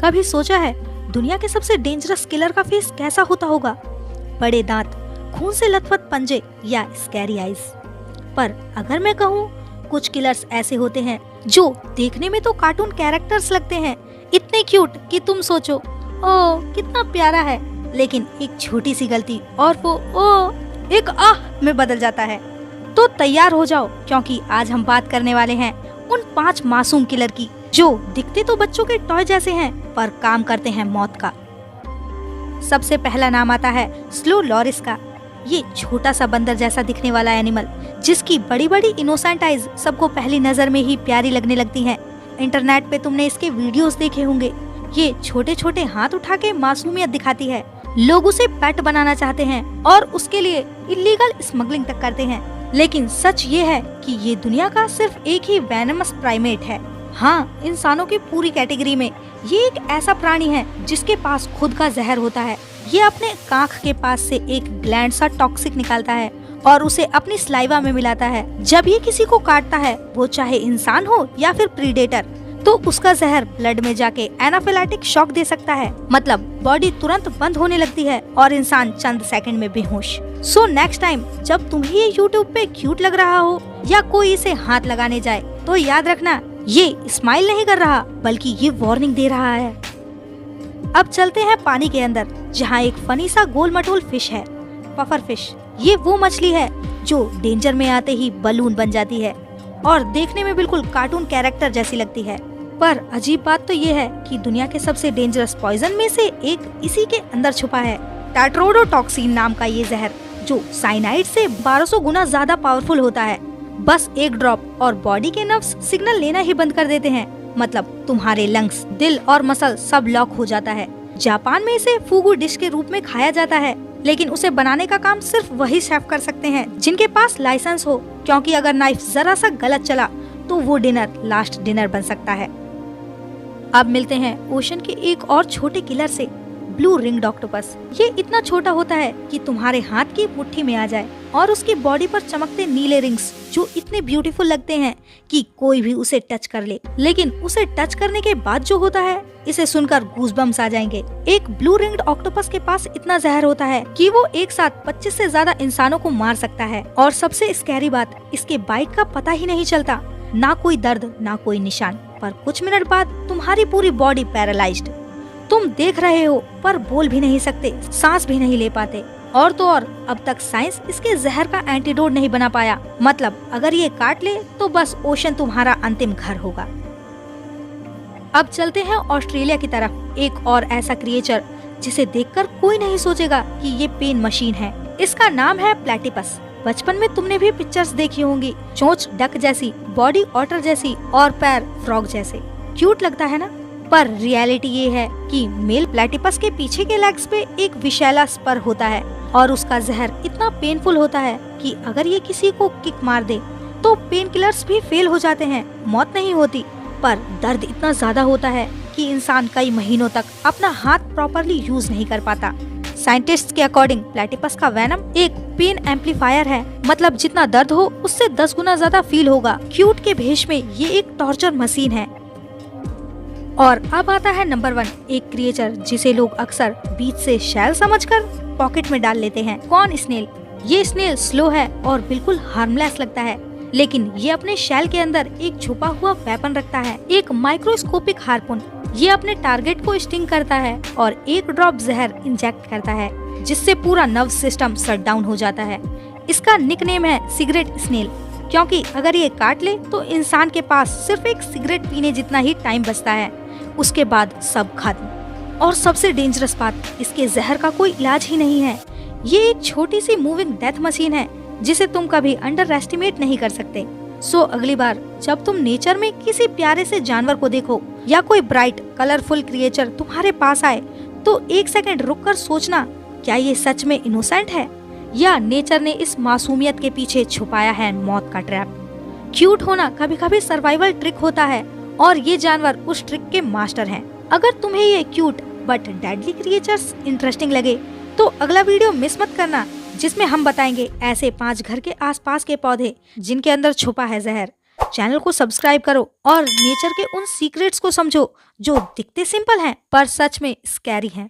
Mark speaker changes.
Speaker 1: कभी सोचा है दुनिया के सबसे डेंजरस किलर का फेस कैसा होता होगा? बड़े दांत, खून से लथपथ पंजे या स्कैरी आईज। पर अगर मैं कहूँ, कुछ किलर्स ऐसे होते हैं जो देखने में तो कार्टून कैरेक्टर्स लगते हैं, इतने क्यूट कि तुम सोचो ओ कितना प्यारा है, लेकिन एक छोटी सी गलती और वो ओ एक आह में बदल जाता है। तो तैयार हो जाओ, क्योंकि आज हम बात करने वाले हैं उन 5 मासूम किलर की जो दिखते तो बच्चों के टॉय जैसे हैं पर काम करते हैं मौत का। सबसे पहला नाम आता है स्लो लॉरिस का। ये छोटा सा बंदर जैसा दिखने वाला एनिमल, जिसकी बड़ी बड़ी इनोसेंट आइज सबको पहली नजर में ही प्यारी लगने लगती हैं। इंटरनेट पे तुमने इसके वीडियोस देखे होंगे। ये छोटे छोटे हाथ उठा के मासूमियत दिखाती है। लोग उसे पेट बनाना चाहते हैं और उसके लिए इलीगल स्मगलिंग तक करते हैं। लेकिन सच ये है कि ये दुनिया का सिर्फ एक ही वेनमस प्राइमेट है। हाँ, इंसानों की पूरी कैटेगरी में ये एक ऐसा प्राणी है जिसके पास खुद का जहर होता है। ये अपने कांख के पास से एक ग्लैंड सा टॉक्सिक निकालता है और उसे अपनी स्लाइवा में मिलाता है। जब ये किसी को काटता है, वो चाहे इंसान हो या फिर प्रीडेटर, तो उसका जहर ब्लड में जाके एनाफिलैटिक शॉक दे सकता है। मतलब बॉडी तुरंत बंद होने लगती है और इंसान चंद सेकंड में बेहोश। सो नेक्स्ट टाइम जब तुम्हें ये यूट्यूब पे क्यूट लग रहा हो या कोई इसे हाथ लगाने जाए, तो याद रखना ये स्माइल नहीं कर रहा, बल्कि ये वार्निंग दे रहा है। अब चलते हैं पानी के अंदर, जहाँ एक फनी सा गोल मटोल फिश है, पफर फिश। ये वो मछली है जो डेंजर में आते ही बलून बन जाती है और देखने में बिल्कुल कार्टून कैरेक्टर जैसी लगती है। पर अजीब बात तो ये है कि दुनिया के सबसे डेंजरस पॉइजन में से एक इसी के अंदर छुपा है। टेट्रोडोटॉक्सिन नाम का ये जहर, जो साइनाइड से 1200 गुना ज्यादा पावरफुल होता है। बस एक ड्रॉप और बॉडी के नर्व्स सिग्नल लेना ही बंद कर देते हैं। मतलब तुम्हारे लंग्स, दिल और मसल सब लॉक हो जाता है। जापान में इसे फूगू डिश के रूप में खाया जाता है, लेकिन उसे बनाने का काम सिर्फ वही शेफ कर सकते हैं जिनके पास लाइसेंस हो, क्योंकि अगर नाइफ जरा सा गलत चला तो वो डिनर लास्ट डिनर बन सकता है। अब मिलते हैं ओशन के एक और छोटे किलर से, ब्लू रिंग्ड ऑक्टोपस। ये इतना छोटा होता है कि तुम्हारे हाथ की मुट्ठी में आ जाए और उसकी बॉडी पर चमकते नीले रिंग्स जो इतने ब्यूटीफुल लगते हैं कि कोई भी उसे टच कर ले। लेकिन उसे टच करने के बाद जो होता है, इसे सुनकर गूज़बम्स आ जाएंगे। एक ब्लू रिंग्ड ऑक्टोपस के पास इतना जहर होता है कि वो एक साथ 25 से ज्यादा इंसानों को मार सकता है। और सबसे स्कैरी बात, इसके बाइट का पता ही नहीं चलता, ना कोई दर्द ना कोई निशान, पर कुछ मिनट बाद तुम्हारी पूरी बॉडी पैरालाइज्ड। तुम देख रहे हो पर बोल भी नहीं सकते, सांस भी नहीं ले पाते। और तो और अब तक साइंस इसके जहर का एंटीडोट नहीं बना पाया। मतलब अगर ये काट ले तो बस ओशन तुम्हारा अंतिम घर होगा। अब चलते हैं ऑस्ट्रेलिया की तरफ, एक और ऐसा क्रिएचर जिसे देखकर कोई नहीं सोचेगा कि ये पेन मशीन है। इसका नाम है प्लेटिपस। बचपन में तुमने भी पिक्चर्स देखी होंगी, चोंच डक जैसी, बॉडी ऑटर जैसी और पैर फ्रॉग जैसे। क्यूट लगता है ना? पर रियलिटी ये है कि मेल प्लेटिपस के पीछे के लेग्स पे एक विशैला स्पर होता है और उसका जहर इतना पेनफुल होता है कि अगर ये किसी को किक मार दे तो पेन किलर्स भी फेल हो जाते हैं, मौत नहीं होती, पर दर्द इतना ज्यादा होता है कि इंसान कई महीनों तक अपना हाथ प्रॉपरली यूज नहीं कर पाता। साइंटिस्ट्स के अकॉर्डिंग प्लेटिपस का वेनम एक पेन एम्पलीफायर है। मतलब जितना दर्द हो उससे 10 गुना ज्यादा फील होगा। क्यूट के भेष में ये एक टॉर्चर मशीन है। और अब आता है नंबर 1, एक क्रिएचर जिसे लोग अक्सर बीच से शैल समझकर पॉकेट में डाल लेते हैं। Corn snail. ये स्नेल स्लो है और बिल्कुल हार्मलेस लगता है, लेकिन ये अपने शैल के अंदर एक छुपा हुआ वेपन रखता है, एक माइक्रोस्कोपिक हार्पून। ये अपने टारगेट को स्टिंग करता है और एक ड्रॉप जहर इंजेक्ट करता है, जिससे पूरा नर्व सिस्टम शट डाउन हो जाता है। इसका निकनेम है सिगरेट स्नेल, क्योंकि अगर ये काट ले तो इंसान के पास सिर्फ एक सिगरेट पीने जितना ही टाइम बचता है, उसके बाद सब खत्म। और सबसे डेंजरस बात, इसके जहर का कोई इलाज ही नहीं है। ये एक छोटी सी मूविंग डेथ मशीन है जिसे तुम कभी अंडर एस्टिमेट नहीं कर सकते। सो अगली बार जब तुम नेचर में किसी प्यारे से जानवर को देखो या कोई ब्राइट कलरफुल क्रिएचर तुम्हारे पास आए, तो एक सेकंड रुककर सोचना, क्या ये सच में इनोसेंट है या नेचर ने इस मासूमियत के पीछे छुपाया है मौत का ट्रैप। क्यूट होना कभी कभी सर्वाइवल ट्रिक होता है और ये जानवर उस ट्रिक के मास्टर हैं। अगर तुम्हें ये cute but deadly creatures interesting लगे तो अगला वीडियो मिस मत करना, जिसमें हम बताएंगे ऐसे 5 घर के आसपास के पौधे जिनके अंदर छुपा है जहर। चैनल को सब्सक्राइब करो और नेचर के उन सीक्रेट्स को समझो जो दिखते सिंपल हैं पर सच में स्कैरी हैं।